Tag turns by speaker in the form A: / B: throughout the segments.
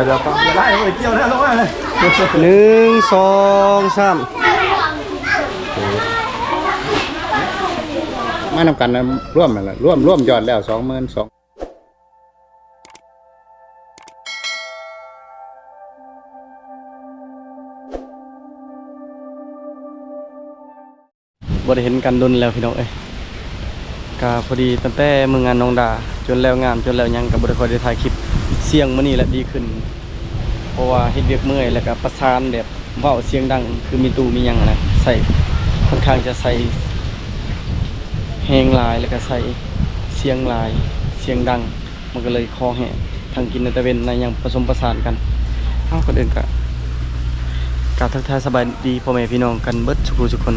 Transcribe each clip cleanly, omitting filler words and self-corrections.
A: ดี๋ยวก็
B: ไล่เกี่ยวแล้วลงมาเลย
A: 1 2 3มานำกันนะร่วมนั่นแหละร่วมยอดแล้ว22,000บ่ได้เห็นกันดนแล้วพี่น้องเอ้ยก็พอดีตั้งแต่มืองานน้องดาจนแล้วงามจนแล้วยังก็บ่ได้ค่อยได้ถ่ายคลิปเสียงมื้อนี้แหละดีขึ้นเพราะว่าเฮ็ดเวียกเมื่อยแล้วก็ประสานแบบเว้าเสียงดังคือมีตู้มีหยังนะใส่ค่อนข้างจะใส่แฮงหลายแล้วก็ใส่เสียงหลายเสียงดังมันก็เลยคอแห้งทางกินในตะเวนในยังผสมประสานกันเอ้าคนอื่นก็ทักทายสบายดีพ่อแม่พี่น้องกันเบิดทุกคน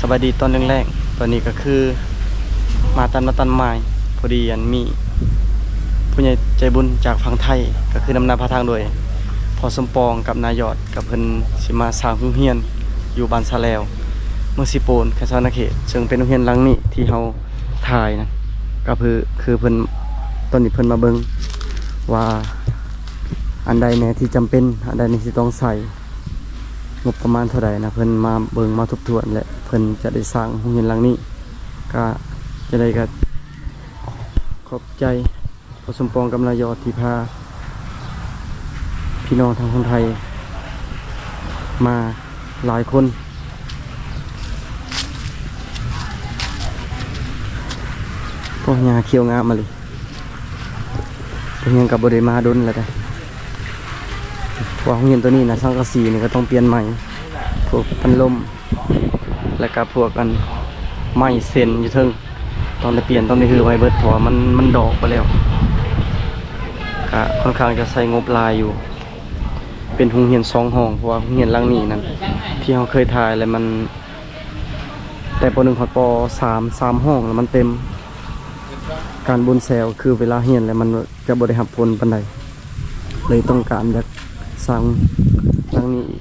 A: สบายดีตอนแรกๆตอนนี้ก็คือมาตันไม้พอดีอันมีผู้ใหญ่ใจบุญจากฝั่งไทยก็คือนำนาพาทางโดยพอสมปองกับนายอดกับเพิ่นสิมาสร้างโรงเรียนอยู่บ้านซาแลวเมืองสิโปนแค่ซอนเขตซึ่งเป็นโรงเรียนหลังนี้ที่เฮาถ่ายนะก็คือเพิ่นตอนนี้เพิ่นมาเบิ่งว่าอันใดแน่ที่จำเป็นอันใดนี่ที่ต้องใส่งบประมาณเท่าใดนะเพิ่นมาเบิ่งมาทบทวนและเพิ่นจะได้สร้างโรงเรียนหลังนี้ก็จะได้ก็ขอบใจพอสมปองกับนายอดที่พาพี่น้องทางคนไทยมาหลายคนพวกงาเขียวงามาเลยพวกยังกับบริมาดนแล้วกันพวกห้องเรียนตัวนี้นะสังกะสีนี่ก็ต้องเปลี่ยนใหม่พวกพัดลมแล้วก็พวกกันไม้เส้นอยู่เทิงต้องได้เปลี่ยนต้องได้คือไว้เบิดเพราะมันดอกไปแล้วก็ค่อนข้างจะใส่งบลายอยู่เป็นโรงเรียน2 ห้องเพราะว่าโรงเรียนหลังนี้นั่นที่เราเคยถ่ายแล้วมันแต่ป .1 ถึงป .3 ห้องแล้วมันเต็มการบนแซวคือเวลาเรียนแล้วมันจะบริหารผลปันใดเลยต้องการอยากสร้างหลังนี้อีก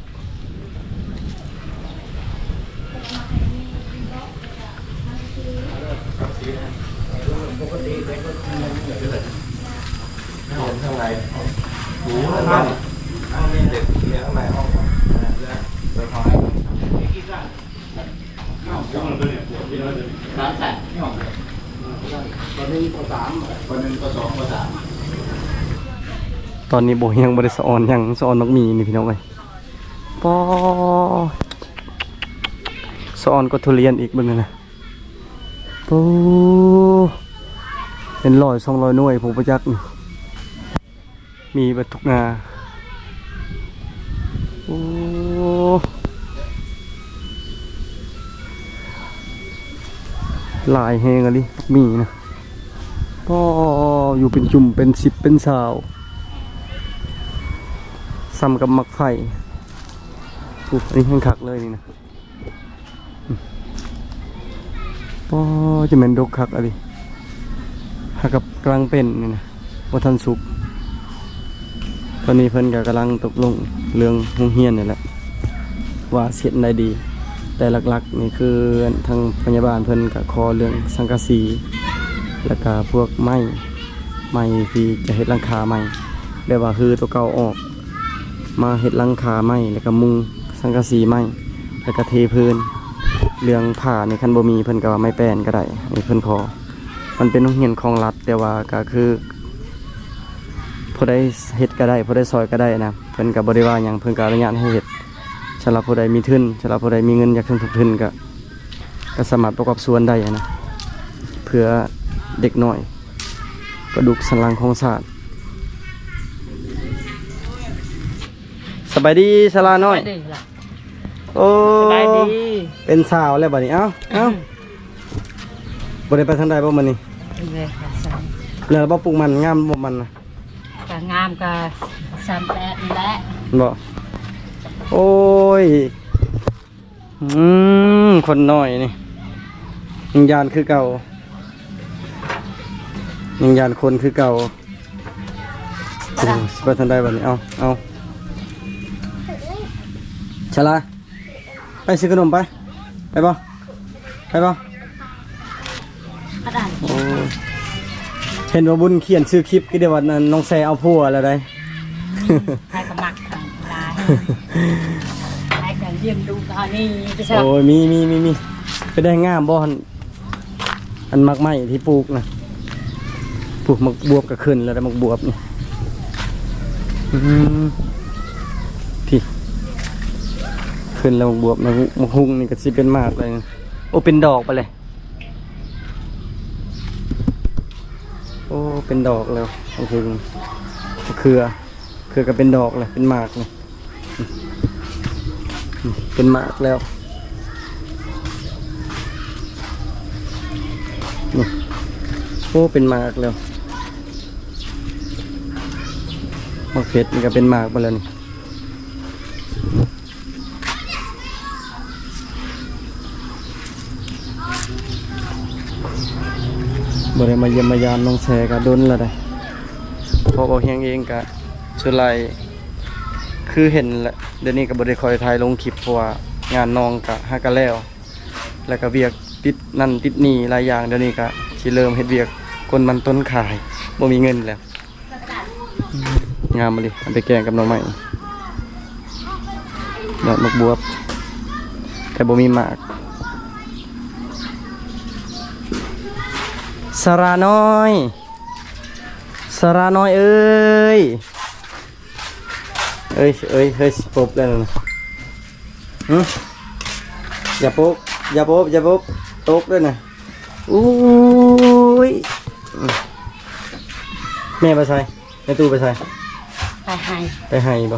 B: ข้างในหูข้างนี้เด็กเนี่ยข้างในห้องเปิดห้องให้ร้านแสบตอนนี้ป .3 ป .1 ป .2 ป .3
A: ตอนนี้โบยังบริสอนยังสอนมักมีนี่พี่น้องเลยปอสอนก็ทุเรียนอีกบึงนะโอ้เป็น100-200 หน่วยผมประจักษ์มีบัตทุกงาโอ้ลายแหงอะไรมีนะก็อยู่เป็นจุ่มเป็น10เป็นสาวซ้ำกับมักไฟอันนี้แห้งคักเลยนี่นะก็จะเป็นดกคักอะไรหักกับกลางเป็นนี่นะว่าทันสุกตอนนี้เพิ่นก็กำลังตกลงเรื่องโรงเรียนนี่แหละว่าเสร็จได้ดีแต่หลักๆนี่คือทางพยาบาลเพิ่นก็ขอเรื่องสังกะสีแล้วก็พวกไม้ที่จะเฮ็ดหลังคาใหม่แบบว่าคือตัวเก่าออกมาเฮ็ดหลังคาใหม่แล้วก็มุงสังกะสีใหม่แล้วก็เทพื้นเรื่องผ้าในคันบ่มีเพิ่นก็ว่าไม่แป้นก็ได้นี่เพิ่นขอมันเป็นโรงเรียนของรัฐแต่ว่าก็คือผู้ใดเฮ็ดก็ได้ผู้ใดซอยก็ได้นะเพิ่นก็บ่ได้ว่าหยังเพิ่นก็อนุญาตให้เฮ็ดสำหรับผู้ใดมีทุนสำหรับผู้ใดมีเงินอยากทุนทุกทุนก็สามารถประกอบส่วนได้นะเพื่อเด็กน้อยกระดูกสันหลังของศาสตร์สบายดีสลาน้อยโอ้เป็นสาวแล้วบัดนี้เอ้าบ่ได้ไปทางใดบ่มื้อนี้แล้วบ่ปลูกมันงามบ่มันนะ
C: ก็งามก็38นี่แหละ
A: บ่โอ้ยคนน้อยนี่ยังยานคือเก่ายังยานคนคือเก่าไปทางใดบัดนี้เอาชะลาไปซื้อขนมไปบ่โอ้เห็นว่าบุญเขียนชื่อคลิปก็เดี๋ยววันนั้นน้องแซเอาผัวแล้วได้
C: ให้กำมักทางลายให้กันเยี่ยมดูตอนนี้ไปใช่
A: โอ้ยมีไปได้งามบ่อันมักไม้ที่ปลูกนะปลูกมักบวบก็ขึ้นแล้วได้มักบวบนี่พี่ขึ้นแล้วมักบวบมักฮุงนี่ก็สิเป็นมากเลยนะโอ้เป็นดอกไปเลยโอ้เป็นดอกแล้วมักฮุงเครือก็เป็นดอกเลยเป็นหมากเลยเป็นหมากแล้วนี่โอ้เป็นหมากแล้วมะเขือมันก็เป็นหมากไปแล้วนี่บ่ได้มาเยี่ยมมายามน้องแซกะดนแล้วได้พอบอกเฮียงเองกะสุไลคือเห็นแหละเดี๋ยวนี้ก็บ่ได้คอยถ่ายลงคลิปเพราะว่างานน้องกะหากันแล้วก็เวียกติดนั่นติดนี่หลายอย่างเดี๋ยวนี้ก็สิเริ่มเฮ็ดเวียกคนมันต้นขายบ่มีเงินแล้วงามมาดิเอาไปแกงกับหน่อไม้ดอกมะบวบแต่บ่มีหมากสระน้อยเอ้ยเฮ้ยปบแล้วนะอย่าปบตกด้วยนะอุ้ยแม่ไปใส่ในตู้ไปใส่
C: ไปให้
A: บ่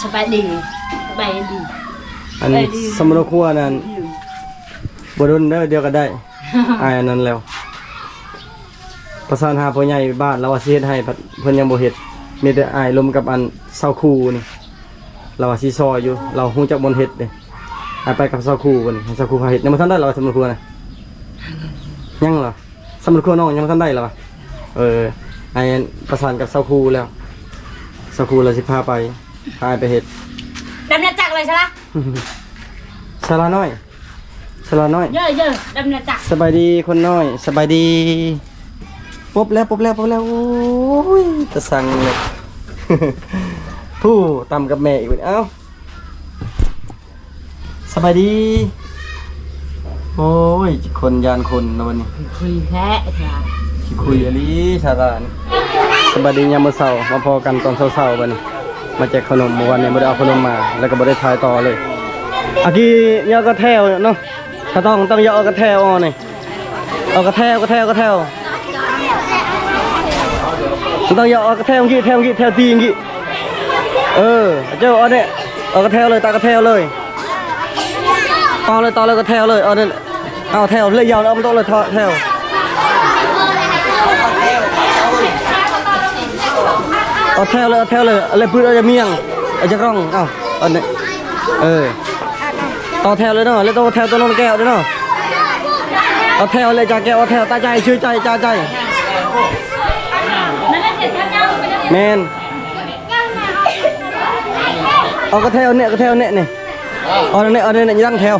C: สบายดี
A: อันนี้สมุนครัวนั่นบ่โดนเดียวก็ได้ อันนั้นแล้วประสานหาพ่อใหญ่บ้านเราว่าสิเฮ็ดให้เพิ่นยังบ่เฮ็ดมีแต่อ้ายลมกับอันเซาคูนี่เราว่าสิซอยอยู่เราฮู้จักบ่เฮ็ดเด้ไปกับเซาคูบ่นี่เซาคูพาเฮ็ดยังบ่ทันได้หรอสมุนครัวน่ะยังเหรอสมุนครัวน้องยังบ่ทันได้หรอไอ้ประสานกับเซาคูแล้วเซาคูเราสิพาไปเฮ็ด
C: ดำนาจักเลยใช่ปะ
A: สลาน้อย
C: เยอะดำนาจัก
A: สบายดีคนน้อยสบายดีปบแล้วโอ้ยตะสั่งเลย ผู้ตำกับแม่อีกเอ้าสบายดีโอ้ยคนยานคนนะวันนี้
C: คุยแค่ค่ะ
A: คุยอะไรชาตานสบายดียามมื้อเช้ามาพอกันตอนเช้าๆบัดนี้มาแจกขนมเมื่อวานนี้บ่ได้เอาขนมมาแล้วก็บ่ได้ถ่ายต่อเลยอากี้ยอกระแทวเนาะถ้าต้องยอกระแทวอ่อนี่เอากระแทวต้องยอกระแทวงี้แทวตีงี้เจ้าเอาเนี่ยเอากระแทวเลยตากระแทวเลยต่อเลยกระแทวเลยเอาเนี่ยเอาแทวเลยยาวเอามันต้องเลยแทวเอาแทวเลยอะไรพื้นเอาจะเมี่ยงเอาจะร่องเอาเนี่ยต่อแถวเลยเนาะแล้วต้องแถวตัวน้องแก้วด้วยเนาะเอาแถวเลยจ่าแก้วเอาแถวตาใจชื่อใจจ่าใจแมนเอากระแถวเนี่ยนี่เอาเนี่ยยังแถว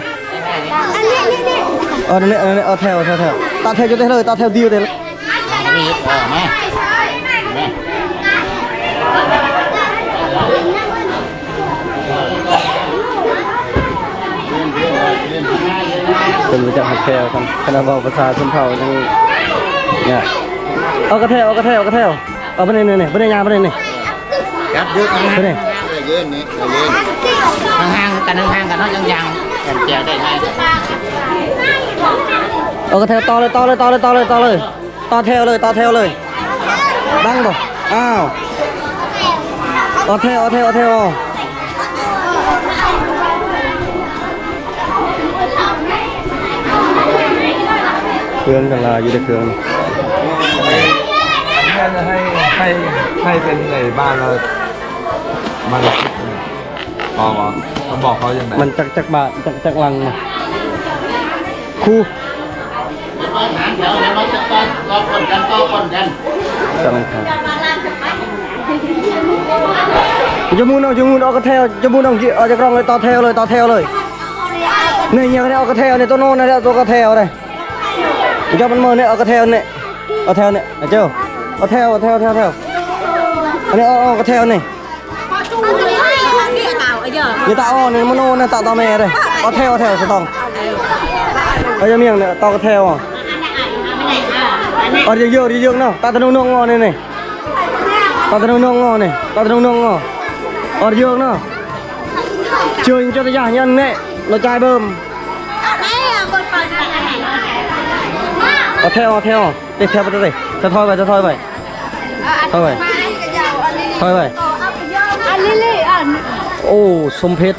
A: เอาเนี่ยเอาแถวตาแถวจะได้เลยตาแถวดีเลยเป็นมาจากหักแถวครับคณะบประชาชนเผ่าอย่างนี้เนี่ยเอากระแทวเอาไปเนี่ยไปเนี่ยยาไปเนี่ย
B: ยัดเยอะนะ
A: ไปเนี่ย
B: เย็นนี่ห่างกันเนาะยังแจกได้ไง
A: เอากระแทวต่อเลยต่อแถวเลยดังบ่อ้าวเอาแถวเครื่องกันลาอยู่ในเครื่อง
B: จะให้เป็นในบ้านเรามันพอเขาบอกเขาอย่างไร
A: มันจักบาทจักลังนะครู
B: เดี๋ยวเราจะต่อคนกัน
A: กำลังทำจมูกเอากระแทวจมูกเอาจากรองเลยต่อแถวเลยเนี่ยเอากระแทวเนี่ยตัวโน้นนะตัวกระแทวเลยเจ้ามันมือเนี่ยเอากระแทวเนี่ย เอาแถวเนี่ยเจ้าเอาแถวอันนี้เอากระแถวนี่นี่ตาอ้อนี่มโนนี่ตาแม่เลยเอาแถวสตองเอาจะเมียงเนี่ยตอกระแถวอ่ะเอาเยอะเนาะตาตะนุ่งงอนี่ตาตะนุ่งงอนี่ตาตะนุ่งงอเอาเยอะเนาะช่วยcho ta nhân nè nó trai bơm theo đi theo vào đây cho thôi vậy thôi vậy ô sông phết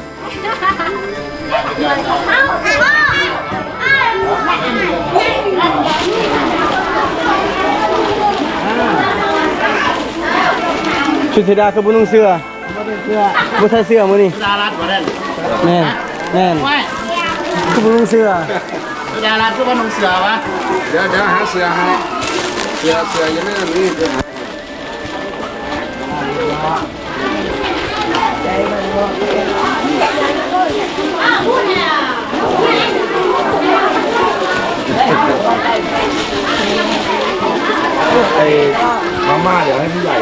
A: ชุดสีดาคือบุญนุ่งเสื้อบุษใส่เสื้อมือนี่
D: ดาราตัวนั้น
A: แน่นคือบุญนุ่งเสื้อ
D: ดาราคือว่านุ่งเสือวะ
B: เดี๋ยวหาเสือให้เสือยังไม่ได้รีบเลยไอ้มาม่าเดี๋ยวให้ผู้ใหญ่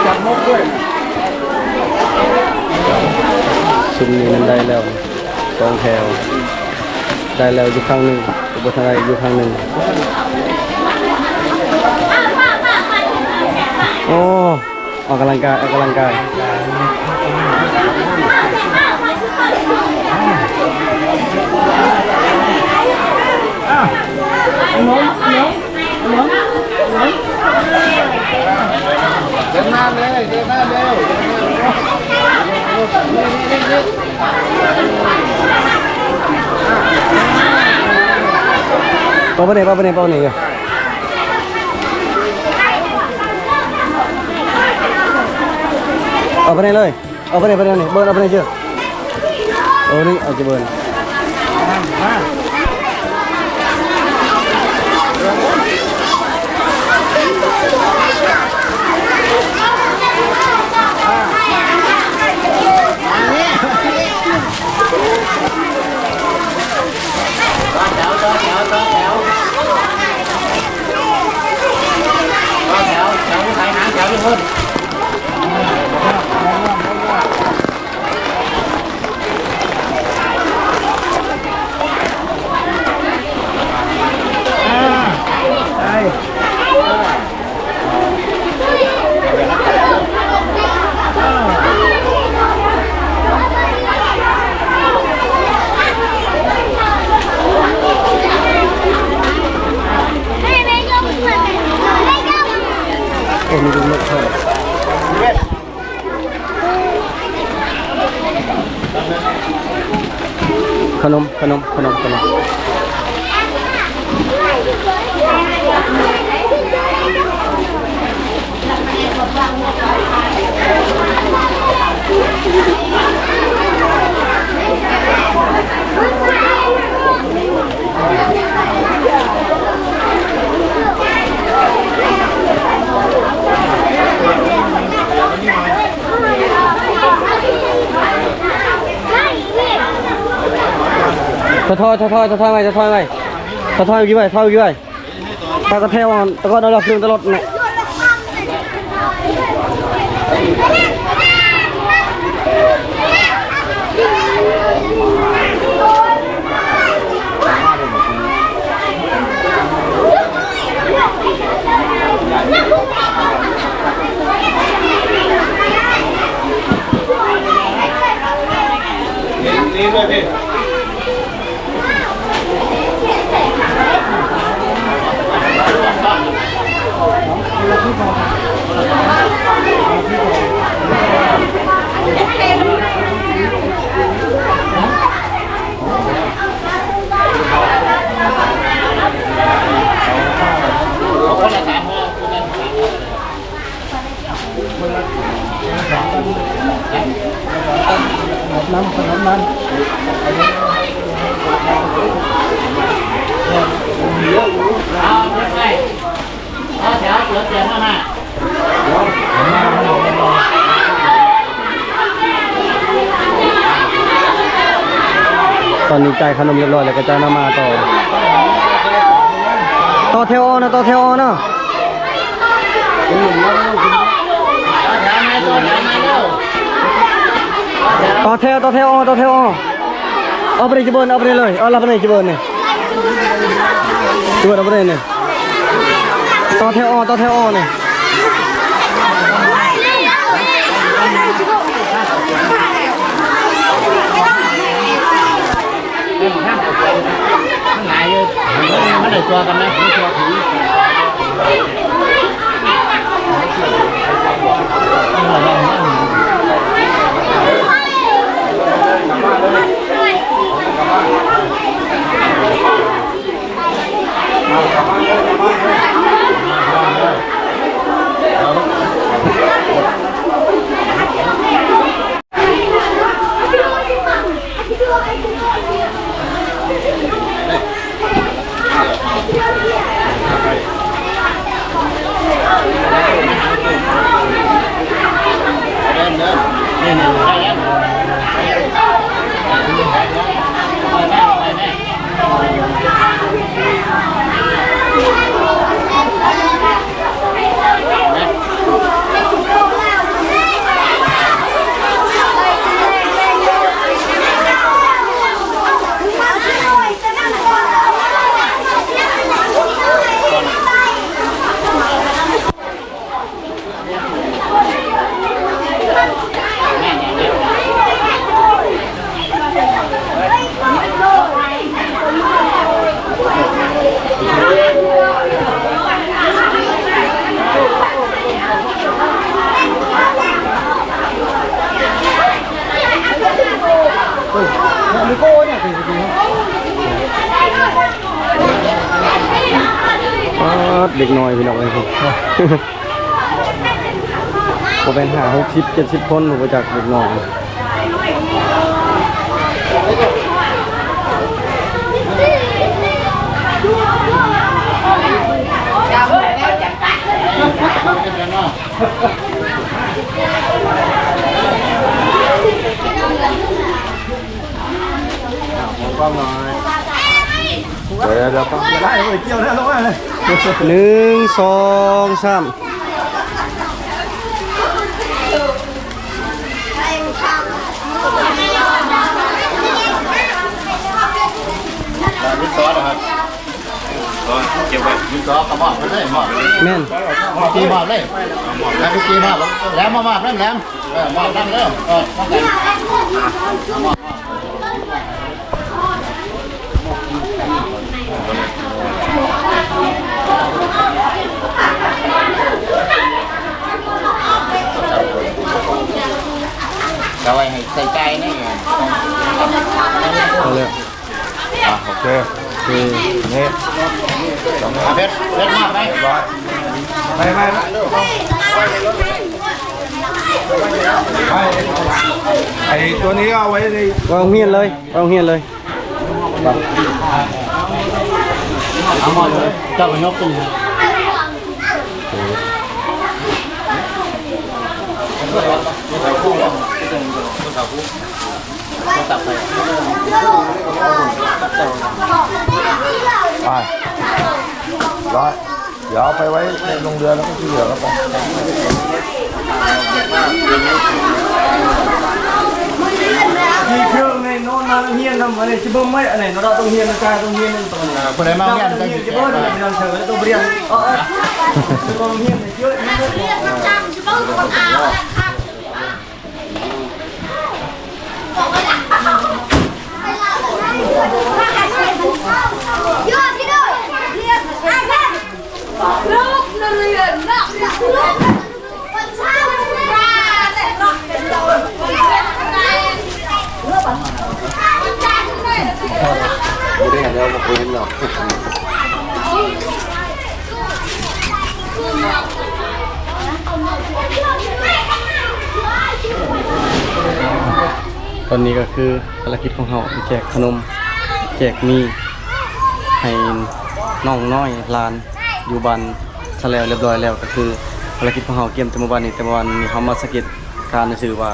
B: จับมกด้วย
A: ซุมนี้มันได้แล้วสองแถวได้แล้วอยู่ข้างหนึ่งอุปทานอยู่ข้างหนึ่งโอ้ออกกำลังกาย
B: เดินหน้าเร็ว
A: เป้าไปไหนกันเอาไปไหนเลยเอาไปไหนนี่เบิร์นเอาไปไหนเชื่อนี่เอาจะเบิร์นโอ้มีดูนกเข้าขนมจะทอยไว้กี่ใบตากระเทวตะก้อนเอาดอกเครื่องตลอดเนี่ย
B: นี่ด้วยพี่
A: น้ำ
D: เอาไป แถวเสือเตียนมา
A: ตอนนี้จ่ายขนมเรียบร้อยแล้วก็จะนำมาต่อแถวนะต่อแถวนะ
D: แถวมาตัวแถวมาเร็ว
A: ต่อแถวเอาไปเลยจีบเอาไปเลยเอาละไปเลยจีบเนี่ยจีบเอาไปเลยเนี่ยต่อแถวเนี่ย
D: มันหายเลยมันได้ตัวกันนะมันตัวผี
A: เด็กน้อยพี่น้องเลยครับผมเป็นหา60-70 คนผมจากเด็กน้อย
B: ความน้อยเดี๋ยวปั๊บจะได้เกี่ยวได้ลงมาเลย
A: 1 2 3
D: วิศวะนะครับเก็บไว้วิศวะกระบอกไปเลยหมด
A: แม่น
D: ตีหมดเลยแล้วตีหมดแล้วมาเริ่มแล้วมาตั้งเริ่มมากันเอาไว้ให้ใส่ใจนี่
A: เอาเลย
B: โอเค
A: คือ
B: นี่สอง
D: เพชรมากไหม
B: ร้อยไม่ไอตัวนี้เอาไว้ใน
A: วางเฮียนเลย
D: เอาหมดเลยเจ้าไปยกตึงตับไป
B: ไปร้อยเดี๋ยวเอาไปไว้ในโรงเรือแล้วก็ที่เหลือแล้วกัน
A: มีเครื่องในโน้นมาเฮียนทำอะไรชิบไม่อะไรเราต้องเฮียนกายต้องเฮียนตรงนี้
D: คนไหนมาเรียนกัน
A: ชิบไม่ได้ไม่ต้องเฉยต้องเรียนต้องเฮียนเยอะนี่
B: ไม่ได้เห็นแล้วมาคุยกันหรอก
A: ตอนนี้ก็คือภารกิจของเราแจกขนมแจกมีให้น้องน้อยลานอยู่บ้านส ะแล้วเรียบร้อยแล้วก็คือภารกิจของเฮาเกี่ยมแต่เมื่อวานนี้เฮามาสังเกตการณ์ซื่อว่า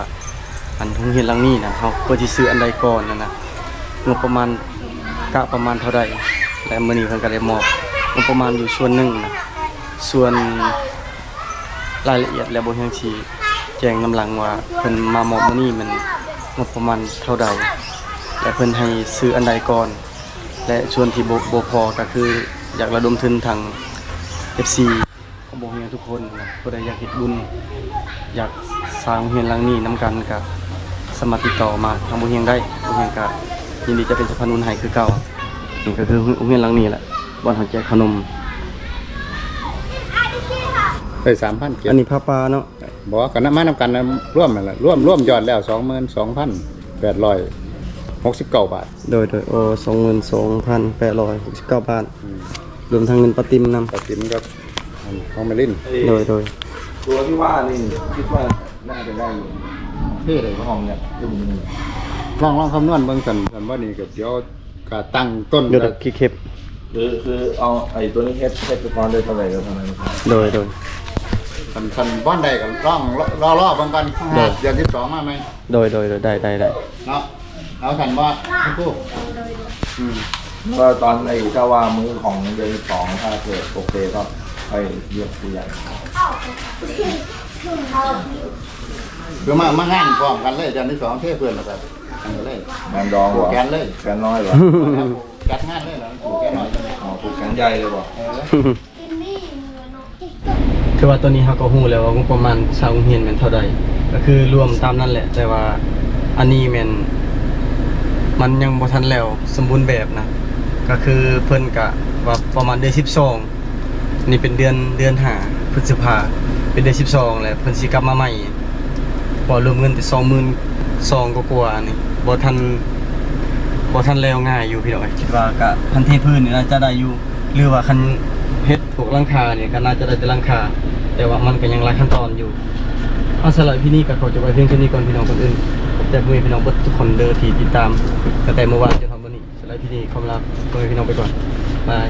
A: อันโรงเรียนหลังนี้นะเฮาควรสิซื้ออันใดก่อนนั่นนะงบประมาณกะประมาณเท่าใดและมื้อนี้เพิ่นก็ได้มอบงบประมาณอยู่ส่วนหนึ่งนะส่วนรายละเอียดและบ่เฮียงสิแจ้งนำหลังว่าเพิ่นมามอบมื้อนี้มันงบประมาณเท่าใดและเพิ่นให้ซื้ออันใดก่อนและส่วนที่บ่พอก็คืออยากระดมทุนทาง FC ของบ่เฮียงทุกคนนะผู้ใดอยากเฮ็ดบุญอยากสร้างโรงเรียนหลังนี้นํกันก็สามารถติดต่อมาทางบ่เฮียงได้บ่เฮียงก็ยินดีจะเป็นสนับสนุนให้คือเก่านี่ก็คือโรงเรียนหลังนี้แหละบ่อนเฮาแจกขนม
D: เอ้ย3,000เก็บ
A: อันนี้ผ้าป่าเนาะ
D: บอกกันมานำกันนะร่วมนั่นแหละร่วมยอดแล้ว 22,869 บาท
A: โดยโอ้ 22,869 บาทรวมทั้งเงินประติมนำ
D: ตัดสินก็ของไม่ลิ้น
A: โดย
B: ตัวที่ว่านี่คิดว่าน่าจะได้อยู่
D: เท่เลยของเนี่ยลองคำนวณเบิ่งกันว่านี่ก็เดี๋ยวก็ตั้งต้น
A: เดี๋ยวคิดเข็บ
B: คือเอาไอ้ตัวนี้เฮ็ดไปก่อนเลยเท่าไหร่ก็เท่านั้นครับ
A: โดย
D: คันบ้านใดก็ร่องรอเบิ่งกันเดือน12มาไหม
A: ได้
D: เนาะเอาคันว่าผู้
B: ก็ตอนไอ้ถ้าว่ามื้อของเดือน2ถ้าเกิดโอเคก็ไปเรียกผู้ใหญ่
D: คือมางานพร้อมกันเลยเดือนที่2เทเพื่อนแล้วก็อันนี้เลย
B: งานดองเหรอ
D: แกนเลย
B: แกนน้อยเหรอ
D: จัดงานเลยเหรอผูกแกนหน่อย
B: อ๋อปลูกแกนใหญ่เลยบ่
A: คือว่าตัวนี้เขาก็ฮู้แล้วว่างบประมาณสร้างโรงเรียนแม่นเท่าใดก็คือรวมตามนั้นแหละ แต่ว่าอันนี้แม่นมันยังบ่ทันแล้วสมบูรณ์แบบนะก็คือเพิ่นก็ว่าประมาณเดือน12นี่เป็นเดือน5พฤษภาเป็นเดือน12แล้วเพิ่นสิกลับมาใหม่พอรวมเงินแต่22,000กว่าๆนี่บ่ทันแล้วง่ายอยู่พี่น้อยคิดว่าก็พันเทพื้นนี่น่าจะได้อยู่หรือว่าคันเฮ็ดพวกหลังคาเนี่ยก็น่าจะได้แต่หลังคาแต่ว่ามันก็ยังหลายขั้นตอนอยู่เอาสำหรับพี่นี่ก็ขอจบไว้เพียงแค่นี้ก่อนพี่น้องคนอื่นแต่เพื่อนพี่น้องทุกคนเด้อที่ติดตามตั้งแต่เมื่อวานจนถึงวันนี้สำหรับพี่นี่ขอลาพี่น้องไปก่อนบาย